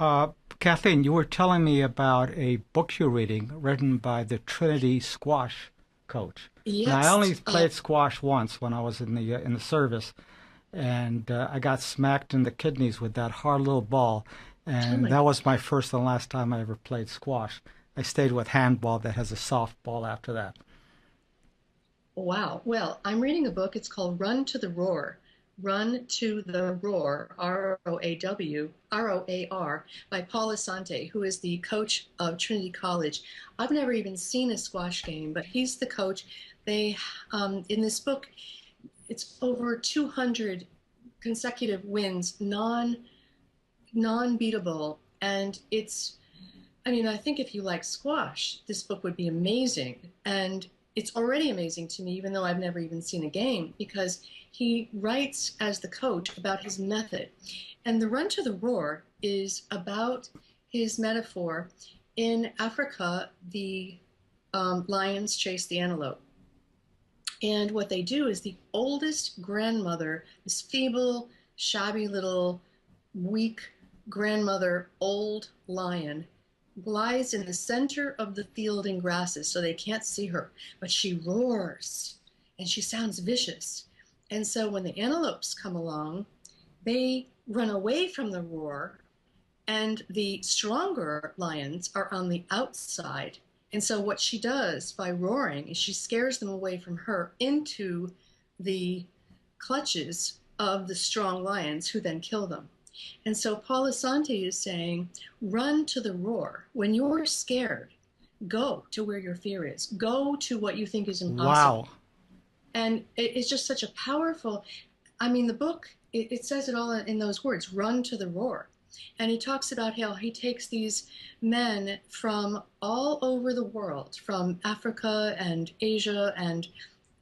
Uh, Kathleen, you were telling me about a book you're reading written by the Trinity squash coach. And I only Yes. played squash once when I was in the service, and I got smacked in the kidneys with that hard little ball, Oh and my that was my God. first and last time I ever played squash. I stayed with handball that has a soft ball after that. Wow. Well, I'm reading a book. It's called Run to the Roar. Run to the Roar, Roar, by Paul Asante, who is the coach of Trinity College. I've never even seen a squash game, but he's the coach. They, in this book, it's over 200 consecutive wins, non-beatable, and I mean, I think if you like squash, this book would be amazing. And it's already amazing to me, even though I've never even seen a game, because he writes as the coach about his method. And the Run to the Roar is about his metaphor. In Africa, the lions chase the antelope. And what they do is the oldest grandmother, this feeble, shabby little, weak grandmother, old lion, lies in the center of the field in grasses so they can't see her. But she roars and she sounds vicious. And so when the antelopes come along, they run away from the roar, and the stronger lions are on the outside. And so what she does by roaring is she scares them away from her into the clutches of the strong lions, who then kill them. And so Paul Asante is saying, run to the roar. When you're scared, go to where your fear is. Go to what you think is impossible. Wow. And it's just such a powerful, I mean, the book, it says it all in those words, run to the roar. And he talks about how he takes these men from all over the world, from Africa and Asia and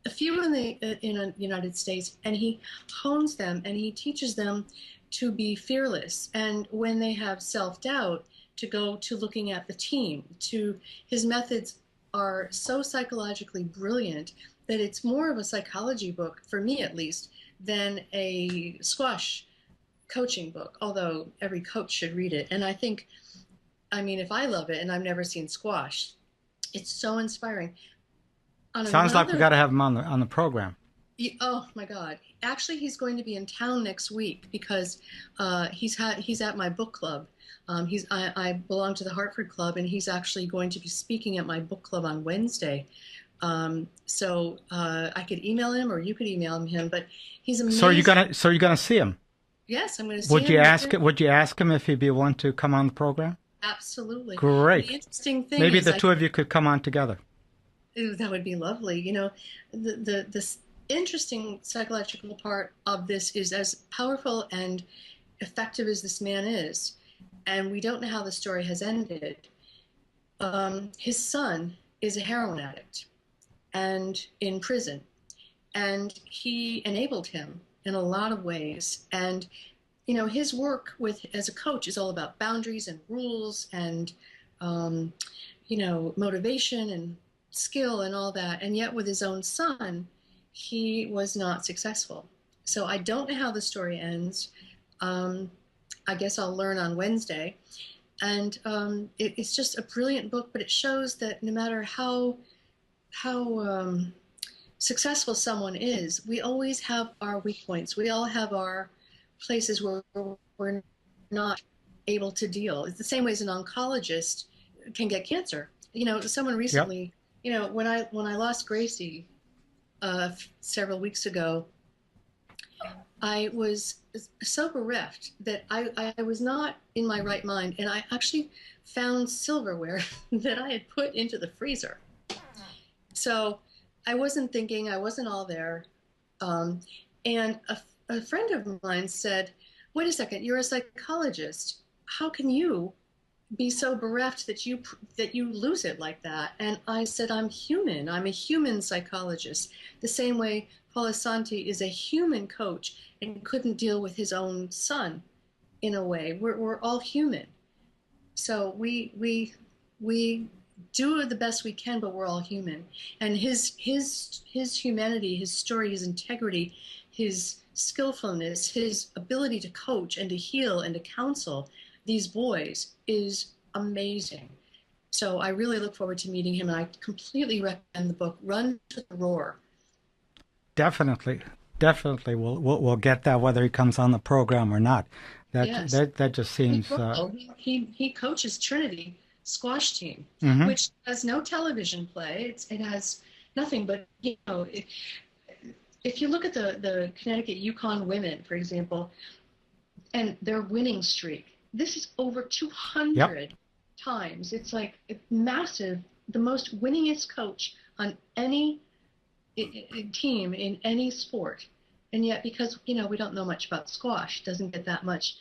a few in the United States, and he hones them and he teaches them to be fearless. And when they have self-doubt, to go to looking at the team. To his methods are so psychologically brilliant that it's more of a psychology book, for me at least, than a squash coaching book, although every coach should read it. And I think, I mean, if I love it and I've never seen squash, it's so inspiring. On Sounds like we another, got to have him on the program. oh my God! Actually, he's going to be in town next week because he's at my book club. I belong to the Hartford Club, and he's actually going to be speaking at my book club on Wednesday. I could email him, or you could email him. But he's amazing. So you're gonna see him? Yes, I'm going to see Would you him ask later. would you ask him if he'd be willing to come on the program? Absolutely. The Great. interesting thing Maybe is, the two of you could come on together. ooh, that would be lovely. You know, the interesting psychological part of this is, as powerful and effective as this man is, and we don't know how the story has ended. His son is a heroin addict and in prison, and he enabled him in a lot of ways. And you know, his work with as a coach is all about boundaries and rules and um, you know, motivation and skill and all that. And yet with his own son, he was not successful. So I don't know how the story ends. um, I guess I'll learn on Wednesday. And it's just a brilliant book, but it shows that no matter how successful someone is, we always have our weak points. We all have our places where we're not able to deal. It's the same way as an oncologist can get cancer. You know, someone Yep. recently, you know, when I lost Gracie several weeks ago, I was so bereft that I was not in my right mind, and I actually found silverware that I had put into the freezer. So I wasn't thinking, I wasn't all there. Um, and a friend of mine said, "Wait a second, you're a psychologist. How can you be so bereft that you lose it like that?" And I said, "I'm human. I'm a human psychologist. The same way Paul Asante is a human coach and couldn't deal with his own son in a way. We're all human. So we do the best we can, but we're all human." And his humanity, his story, his integrity, his skillfulness, his ability to coach and to heal and to counsel these boys is amazing. So I really look forward to meeting him, and I completely recommend the book Run to the Roar. Definitely, definitely, we'll get that whether he comes on the program or not. Yes. That just seems. He coaches Trinity squash team, Mhm. which has no television play. It has nothing but, if you look at the Connecticut Yukon women, for example, and their winning streak, this is over Yep. 200 times. It's like massive, the most winningest coach on any team in any sport. And yet, because we don't know much about squash, doesn't get that much